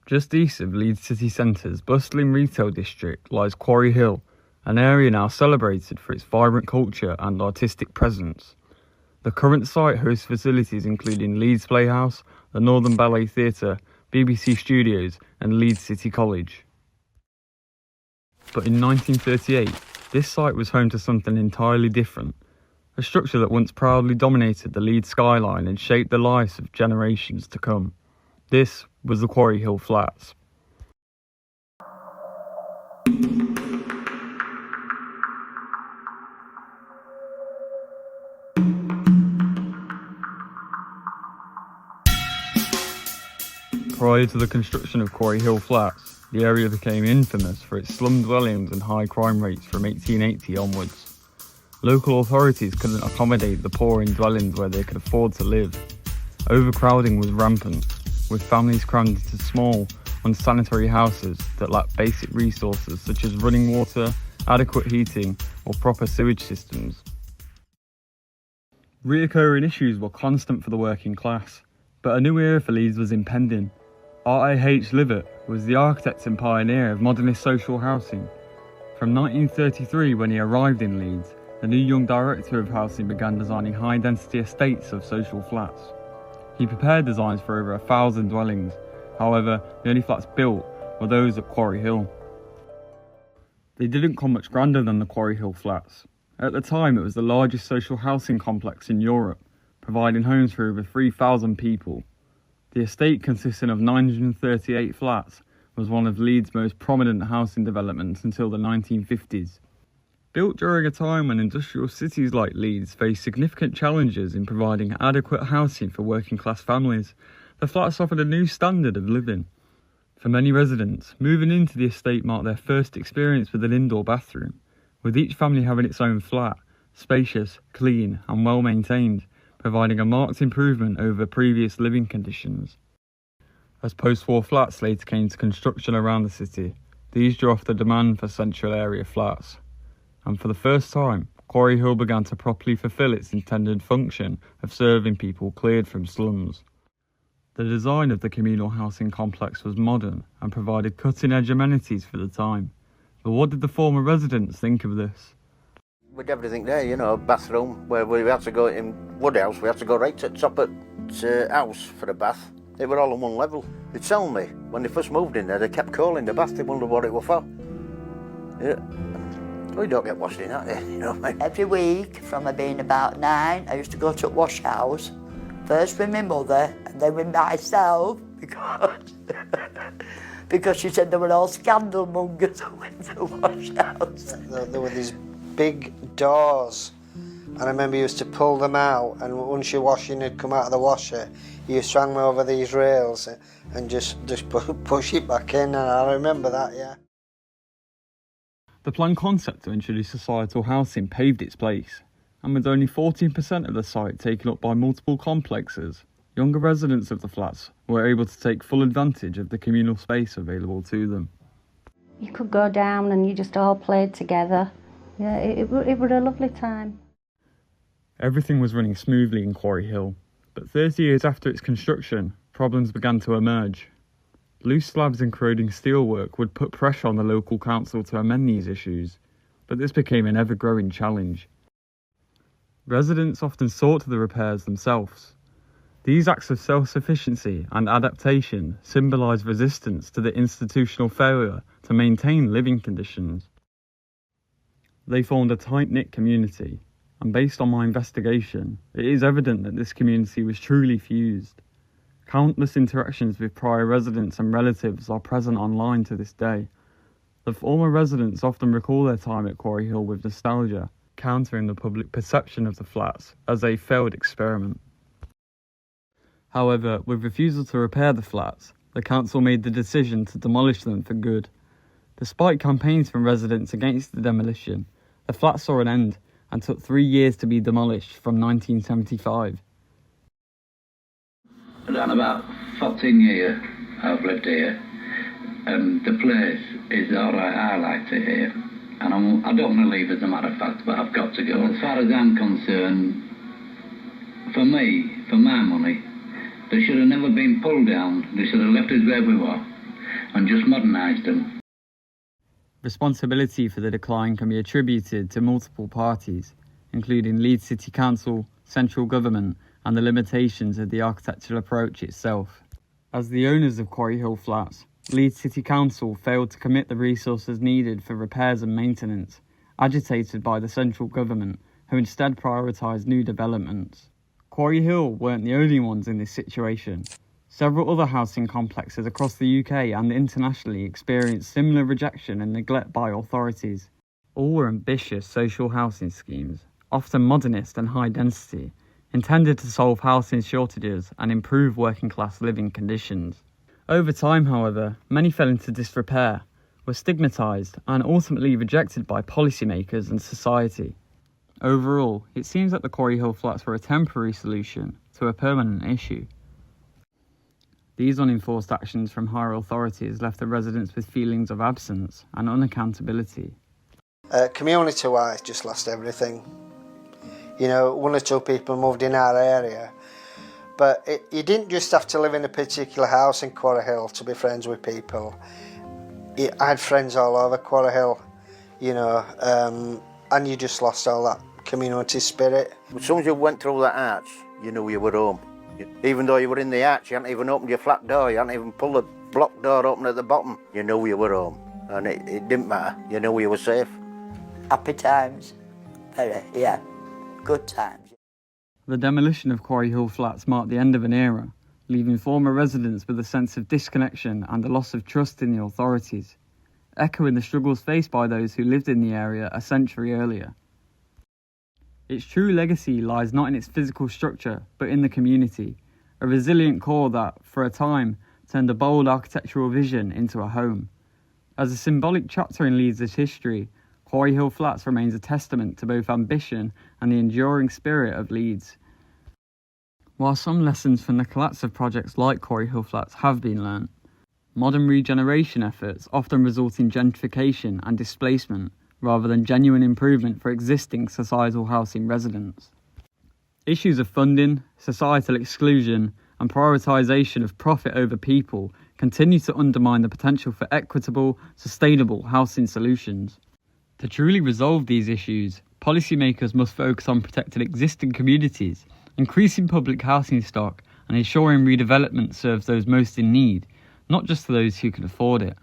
Just east of Leeds city centre's bustling retail district lies Quarry Hill, an area now celebrated for its vibrant culture and artistic presence. The current site hosts facilities including Leeds Playhouse, the Northern Ballet Theatre, BBC Studios and Leeds City College. But in 1938, this site was home to something entirely different, a structure that once proudly dominated the Leeds skyline and shaped the lives of generations to come. This was the Quarry Hill Flats. Prior to the construction of Quarry Hill Flats, the area became infamous for its slum dwellings and high crime rates from 1880 onwards. Local authorities couldn't accommodate the poor in dwellings where they could afford to live. Overcrowding was rampant, with families crammed into small, unsanitary houses that lacked basic resources such as running water, adequate heating, or proper sewage systems. Reoccurring issues were constant for the working class, but a new era for Leeds was impending. R.A.H. Livett was the architect and pioneer of modernist social housing. From 1933, when he arrived in Leeds, the new young director of housing began designing high-density estates of social flats. He prepared designs for over 1,000 dwellings. However, the only flats built were those at Quarry Hill. They didn't come much grander than the Quarry Hill Flats. At the time, it was the largest social housing complex in Europe, providing homes for over 3,000 people. The estate, consisting of 938 flats, was one of Leeds' most prominent housing developments until the 1950s. Built during a time when industrial cities like Leeds faced significant challenges in providing adequate housing for working class families, the flats offered a new standard of living. For many residents, moving into the estate marked their first experience with an indoor bathroom, with each family having its own flat, spacious, clean and well maintained, providing a marked improvement over previous living conditions. As post-war flats later came to construction around the city, these drew off the demand for central area flats. And for the first time, Quarry Hill began to properly fulfil its intended function of serving people cleared from slums. The design of the communal housing complex was modern and provided cutting-edge amenities for the time. But what did the former residents think of this? With everything there, you know, bathroom, where we had to go in Woodhouse, we had to go right to the top of the house for a bath. They were all on one level. They told me, when they first moved in there, they kept calling the bath, they wondered what it was for. Yeah. We don't get washed in that, you know. Every week, from I being about 9, I used to go to the wash house, first with my mother, and then with myself, because she said there were all scandal mongers who went to the wash house. There were these big doors, and I remember you used to pull them out, and once your washing had come out of the washer, you swung over these rails and just push it back in, and I remember that, yeah. The planned concept to introduce societal housing paved its place, and with only 14% of the site taken up by multiple complexes, younger residents of the flats were able to take full advantage of the communal space available to them. You could go down and you just all played together. Yeah, it was a lovely time. Everything was running smoothly in Quarry Hill, but 30 years after its construction, problems began to emerge. Loose slabs and corroding steelwork would put pressure on the local council to amend these issues, but this became an ever-growing challenge. Residents often sought to the repairs themselves. These acts of self-sufficiency and adaptation symbolised resistance to the institutional failure to maintain living conditions. They formed a tight-knit community, and based on my investigation, it is evident that this community was truly fused. Countless interactions with prior residents and relatives are present online to this day. The former residents often recall their time at Quarry Hill with nostalgia, countering the public perception of the flats as a failed experiment. However, with refusal to repair the flats, the council made the decision to demolish them for good. Despite campaigns from residents against the demolition, the flats saw an end and took 3 years to be demolished from 1975. Around about 14 years I've lived here, and the place is alright. I liked it here, and I don't want to leave as a matter of fact, but I've got to go. As far as I'm concerned, for me, for my money, they should have never been pulled down. They should have left us where we were. and just modernised them. Responsibility for the decline can be attributed to multiple parties, including Leeds City Council, central government, and the limitations of the architectural approach itself. As the owners of Quarry Hill Flats, Leeds City Council failed to commit the resources needed for repairs and maintenance, agitated by the central government, who instead prioritised new developments. Quarry Hill weren't the only ones in this situation. Several other housing complexes across the UK and internationally experienced similar rejection and neglect by authorities. All were ambitious social housing schemes, often modernist and high density, intended to solve housing shortages and improve working class living conditions. Over time, however, many fell into disrepair, were stigmatised and ultimately rejected by policymakers and society. Overall, it seems that the Quarry Hill Flats were a temporary solution to a permanent issue. These unenforced actions from higher authorities left the residents with feelings of absence and unaccountability. Community-wise, just lost everything. You know, 1 or 2 people moved in our area, but you didn't just have to live in a particular house in Quarry Hill to be friends with people. I had friends all over Quarry Hill, you know, and you just lost all that community spirit. As soon as you went through that arch, you knew you were home. Even though you were in the arch, you hadn't even opened your flat door, you hadn't even pulled the block door open at the bottom. You knew you were home, and it didn't matter. You knew you were safe. Happy times. Very, yeah. Good times. The demolition of Quarry Hill Flats marked the end of an era, leaving former residents with a sense of disconnection and a loss of trust in the authorities, echoing the struggles faced by those who lived in the area a century earlier. Its true legacy lies not in its physical structure, but in the community, a resilient core that, for a time, turned a bold architectural vision into a home. As a symbolic chapter in Leeds' history, Quarry Hill Flats remains a testament to both ambition and the enduring spirit of Leeds. While some lessons from the collapse of projects like Quarry Hill Flats have been learnt, modern regeneration efforts often result in gentrification and displacement, rather than genuine improvement for existing societal housing residents. Issues of funding, societal exclusion, and prioritisation of profit over people continue to undermine the potential for equitable, sustainable housing solutions. To truly resolve these issues, policymakers must focus on protecting existing communities, increasing public housing stock, and ensuring redevelopment serves those most in need, not just those who can afford it.